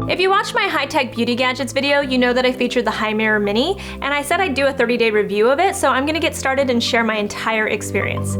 If you watched my high-tech beauty gadgets video, you know that I featured the HiMirror Mini, and I said I'd do a 30-day review of it, so I'm gonna get started and share my entire experience.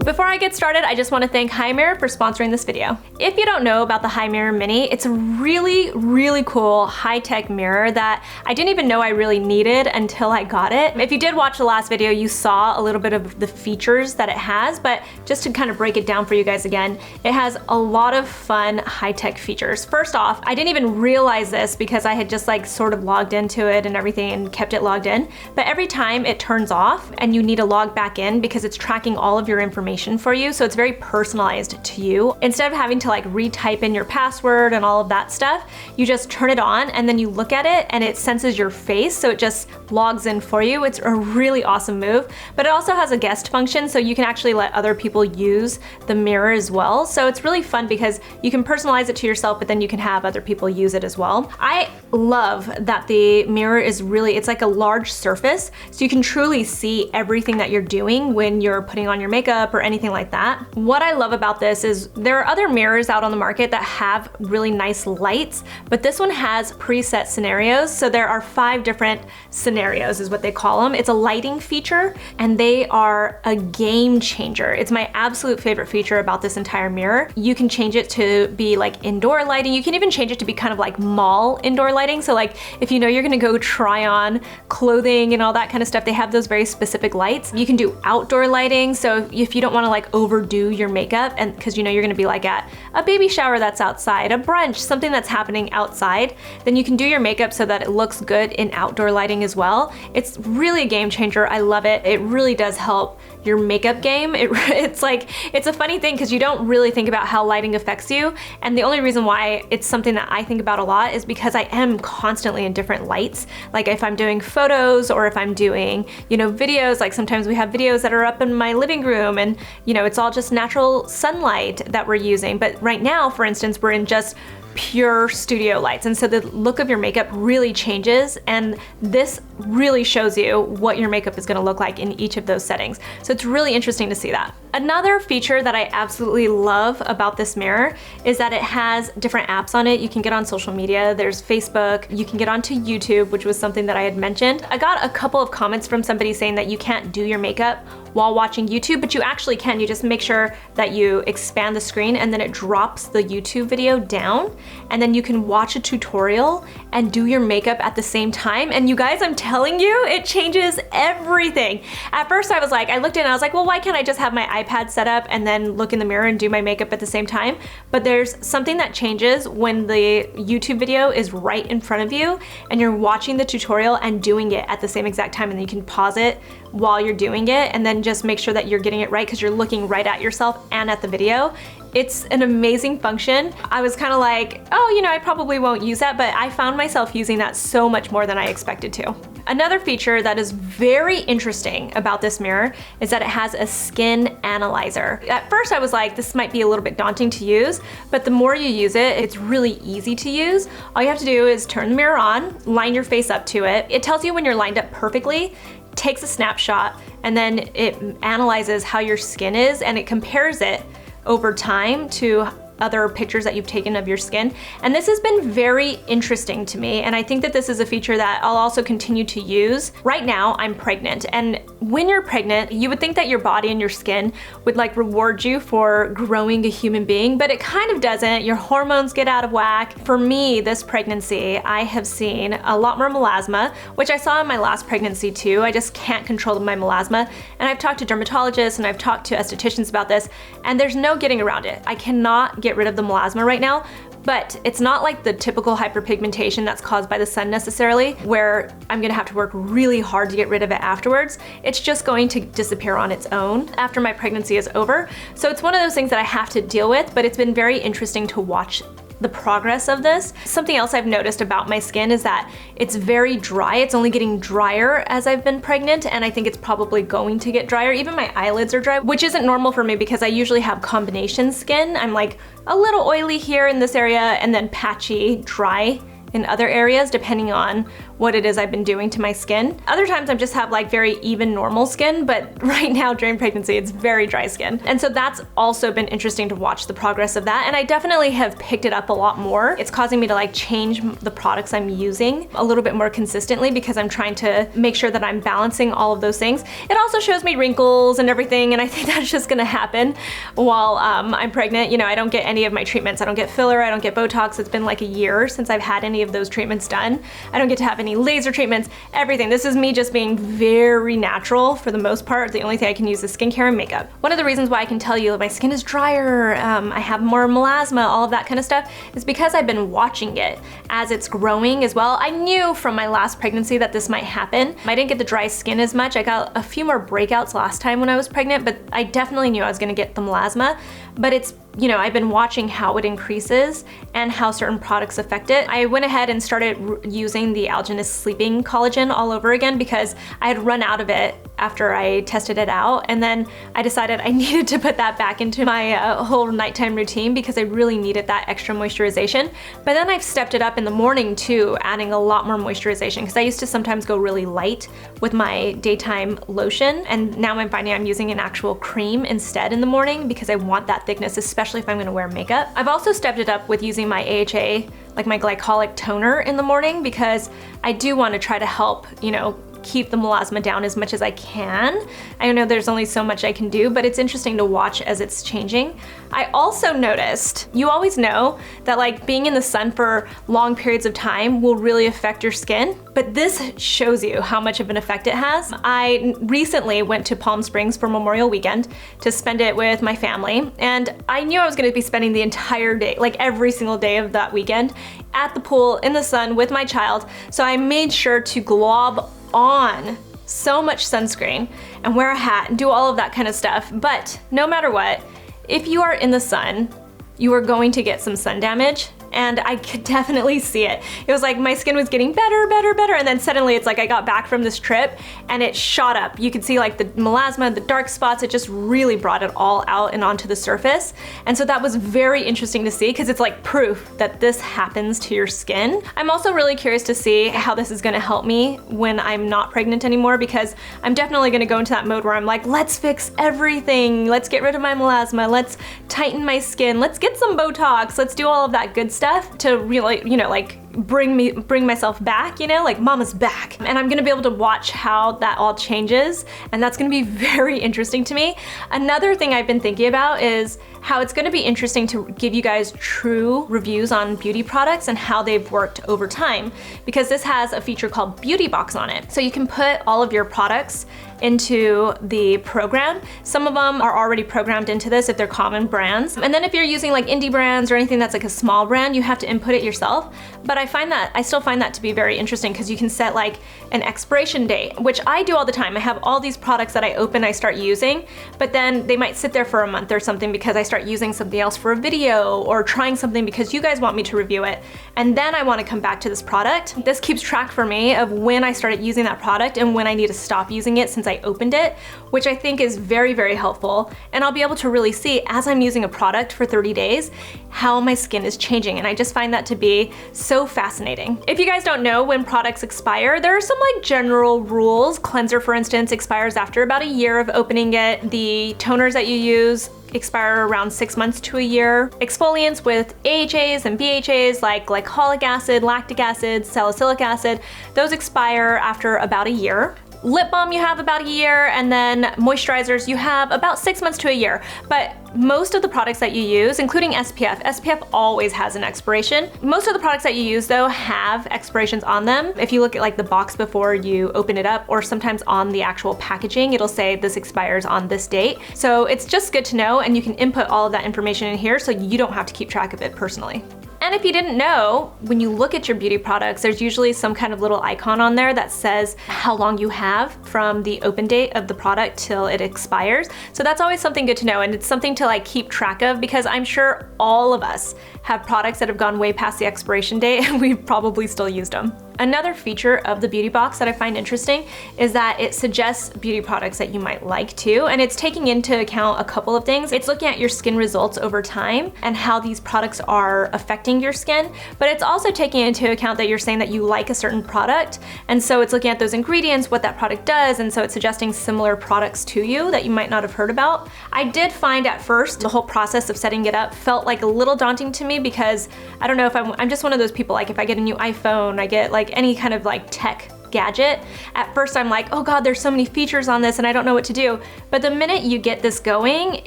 Before I get started, I just want to thank HiMirror for sponsoring this video. If you don't know about the HiMirror Mini, it's a really cool high-tech mirror that I didn't even know I really needed until I got it. If you did watch the last video, you saw a little bit of the features that it has, but just to kind of break it down for you guys again, it has a lot of fun high-tech features. First off, I didn't even realize this because I had just like sort of logged into it and everything and kept it logged in, but every time it turns off and you need to log back in because it's tracking all of your information for you, so it's very personalized to you. Instead of having to like retype in your password and all of that stuff, you just turn it on and then you look at it and it senses your face, so it just logs in for you. It's a really awesome move, but it also has a guest function, so you can actually let other people use the mirror as well. So it's really fun because you can personalize it to yourself, but then you can have other people use it as well. I love that the mirror is it's like a large surface, so you can truly see everything that you're doing when you're putting on your makeup or anything like that. What I love about this is there are other mirrors out on the market that have really nice lights, but this one has preset scenarios. So there are 5 different scenarios is what they call them. It's a lighting feature and they are a game changer. It's my absolute favorite feature about this entire mirror. You can change it to be like indoor lighting. You can even change it to be kind of like mall indoor lighting. So like if you know you're gonna go try on clothing and all that kind of stuff, they have those very specific lights. You can do outdoor lighting. So if you don't want to like overdo your makeup, and because you know you're gonna be like at a baby shower that's outside, a brunch, something that's happening outside, then you can do your makeup so that it looks good in outdoor lighting as well. It's really a game changer. I love it. It really does help your makeup game. It's a funny thing because you don't really think about how lighting affects you, and the only reason why it's something that I think about a lot is because I am constantly in different lights. Like if I'm doing photos or if I'm doing, you know, videos, like sometimes we have videos that are up in my living room and, you know, it's all just natural sunlight that we're using. But right now, for instance, we're in just pure studio lights, and so the look of your makeup really changes, and this really shows you what your makeup is going to look like in each of those settings. So it's really interesting to see that. Another feature that I absolutely love about this mirror is that it has different apps on it. You can get on social media. There's Facebook. You can get onto YouTube, which was something that I had mentioned. I got a couple of comments from somebody saying that you can't do your makeup while watching YouTube, but you actually can. You just make sure that you expand the screen and then it drops the YouTube video down, and then you can watch a tutorial and do your makeup at the same time. And you guys, I'm telling you, it changes everything. At first I was like, I looked in and I was like, well, why can't I just have my iPad set up and then look in the mirror and do my makeup at the same time? But there's something that changes when the YouTube video is right in front of you and you're watching the tutorial and doing it at the same exact time, and then you can pause it while you're doing it and then just make sure that you're getting it right because you're looking right at yourself and at the video. It's an amazing function. I was kind of like, oh, you know, I probably won't use that, but I found myself using that so much more than I expected to. Another feature that is very interesting about this mirror is that it has a skin analyzer. At first I was like, this might be a little bit daunting to use, but the more you use it, it's really easy to use. All you have to do is turn the mirror on, line your face up to it. It tells you when you're lined up perfectly, takes a snapshot, and then it analyzes how your skin is, and it compares it over time to other pictures that you've taken of your skin. And this has been very interesting to me, and I think that this is a feature that I'll also continue to use. Right now, I'm pregnant, and when you're pregnant, you would think that your body and your skin would like reward you for growing a human being, but it kind of doesn't. Your hormones get out of whack. For me, this pregnancy, I have seen a lot more melasma, which I saw in my last pregnancy too. I just can't control my melasma, and I've talked to dermatologists and I've talked to estheticians about this, and there's no getting around it. I cannot get rid of the melasma right now, but it's not like the typical hyperpigmentation that's caused by the sun necessarily, where I'm gonna have to work really hard to get rid of it afterwards. It's just going to disappear on its own after my pregnancy is over. So it's one of those things that I have to deal with, but it's been very interesting to watch the progress of this. Something else I've noticed about my skin is that it's very dry. It's only getting drier as I've been pregnant, and I think it's probably going to get drier. Even my eyelids are dry, which isn't normal for me because I usually have combination skin. I'm like a little oily here in this area and then patchy dry in other areas depending on what it is I've been doing to my skin. Other times I just have like very even normal skin, but right now during pregnancy it's very dry skin. And so that's also been interesting to watch the progress of that. And I definitely have picked it up a lot more. It's causing me to like change the products I'm using a little bit more consistently because I'm trying to make sure that I'm balancing all of those things. It also shows me wrinkles and everything, and I think that's just gonna happen while I'm pregnant. You know, I don't get any of my treatments. I don't get filler, I don't get Botox. It's been like a year since I've had any of those treatments done. I don't get to have any laser treatments, everything. This is me just being very natural for the most part. The only thing I can use is skincare and makeup. One of the reasons why I can tell you that my skin is drier, I have more melasma, all of that kind of stuff, is because I've been watching it as it's growing as well. I knew from my last pregnancy that this might happen. I didn't get the dry skin as much. I got a few more breakouts last time when I was pregnant, but I definitely knew I was gonna get the melasma. But it's, you know, I've been watching how it increases and how certain products affect it. I went ahead and started using the Algenist Sleeping Collagen all over again because I had run out of it after I tested it out, and then I decided I needed to put that back into my whole nighttime routine because I really needed that extra moisturization. But then I've stepped it up in the morning too, adding a lot more moisturization because I used to sometimes go really light with my daytime lotion, and now I'm finding I'm using an actual cream instead in the morning because I want that thickness, especially if I'm gonna wear makeup. I've also stepped it up with using my AHA, like my glycolic toner in the morning, because I do want to try to help, you know, keep the melasma down as much as I can. I know there's only so much I can do, but it's interesting to watch as it's changing. I also noticed, you always know that like being in the sun for long periods of time will really affect your skin, but this shows you how much of an effect it has. I recently went to Palm Springs for Memorial Weekend to spend it with my family, and I knew I was gonna be spending the entire day, like every single day of that weekend, at the pool in the sun with my child, so I made sure to glob on so much sunscreen and wear a hat and do all of that kind of stuff. But no matter what, if you are in the sun, you are going to get some sun damage. And I could definitely see it. It was like my skin was getting better, and then suddenly it's like I got back from this trip and it shot up. You could see like the melasma, the dark spots, it just really brought it all out and onto the surface. And so that was very interesting to see because it's like proof that this happens to your skin. I'm also really curious to see how this is gonna help me when I'm not pregnant anymore, because I'm definitely gonna go into that mode where I'm like, let's fix everything. Let's get rid of my melasma. Let's tighten my skin. Let's get some Botox. Let's do all of that good stuff to really, you know, like bring myself back, you know, like mama's back. And I'm gonna be able to watch how that all changes, and that's gonna be very interesting to me. Another thing I've been thinking about is how it's gonna be interesting to give you guys true reviews on beauty products and how they've worked over time, because this has a feature called Beauty Box on it. So you can put all of your products into the program. Some of them are already programmed into this if they're common brands. And then if you're using like indie brands or anything that's like a small brand, you have to input it yourself. But I still find that to be very interesting because you can set like an expiration date, which I do all the time. I have all these products that I open, I start using, but then they might sit there for a month or something because I start using something else for a video or trying something because you guys want me to review it. And then I want to come back to this product. This keeps track for me of when I started using that product and when I need to stop using it since I opened it, which I think is very, very helpful. And I'll be able to really see as I'm using a product for 30 days, how my skin is changing. And I just find that to be so fascinating. If you guys don't know when products expire, there are some like general rules. Cleanser, for instance, expires after about a year of opening it. The toners that you use expire around 6 months to a year. Exfoliants with AHAs and BHAs like glycolic acid, lactic acid, salicylic acid, those expire after about a year. Lip balm you have about a year, and then moisturizers you have about 6 months to a year. But most of the products that you use, including SPF always has an expiration. Most of the products that you use though have expirations on them. If you look at like the box before you open it up, or sometimes on the actual packaging, it'll say this expires on this date. So it's just good to know, and you can input all of that information in here so you don't have to keep track of it personally. And if you didn't know, when you look at your beauty products, there's usually some kind of little icon on there that says how long you have from the open date of the product till it expires. So that's always something good to know, and it's something to like keep track of, because I'm sure all of us have products that have gone way past the expiration date and we've probably still used them. Another feature of the beauty box that I find interesting is that it suggests beauty products that you might like too, and it's taking into account a couple of things. It's looking at your skin results over time and how these products are affecting your skin, but it's also taking into account that you're saying that you like a certain product, and so it's looking at those ingredients, what that product does, and so it's suggesting similar products to you that you might not have heard about. I did find at first the whole process of setting it up felt like a little daunting to me because I don't know if I'm just one of those people, like if I get a new iPhone, I get like any kind of like tech gadget, at first I'm like, oh god, there's so many features on this and I don't know what to do. But the minute you get this going,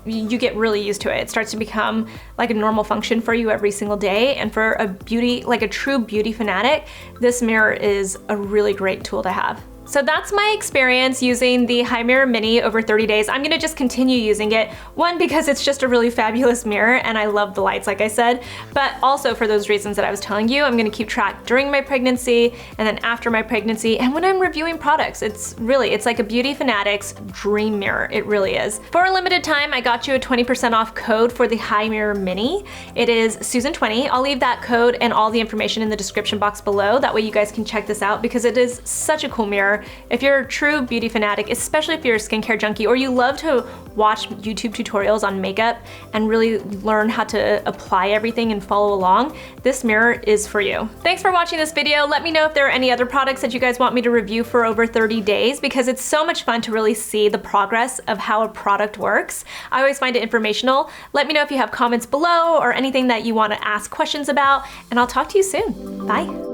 you get really used to it. It starts to become like a normal function for you every single day. And for a true beauty fanatic, this mirror is a really great tool to have. So that's my experience using the HiMirror Mini over 30 days. I'm gonna just continue using it. One, because it's just a really fabulous mirror and I love the lights, like I said, but also for those reasons that I was telling you. I'm gonna keep track during my pregnancy and then after my pregnancy and when I'm reviewing products. It's like a beauty fanatic's dream mirror. It really is. For a limited time, I got you a 20% off code for the HiMirror Mini. It is Susan20. I'll leave that code and all the information in the description box below. That way you guys can check this out because it is such a cool mirror. If you're a true beauty fanatic, especially if you're a skincare junkie or you love to watch YouTube tutorials on makeup and really learn how to apply everything and follow along, this mirror is for you. Thanks for watching this video. Let me know if there are any other products that you guys want me to review for over 30 days because it's so much fun to really see the progress of how a product works. I always find it informational. Let me know if you have comments below or anything that you want to ask questions about, and I'll talk to you soon. Bye.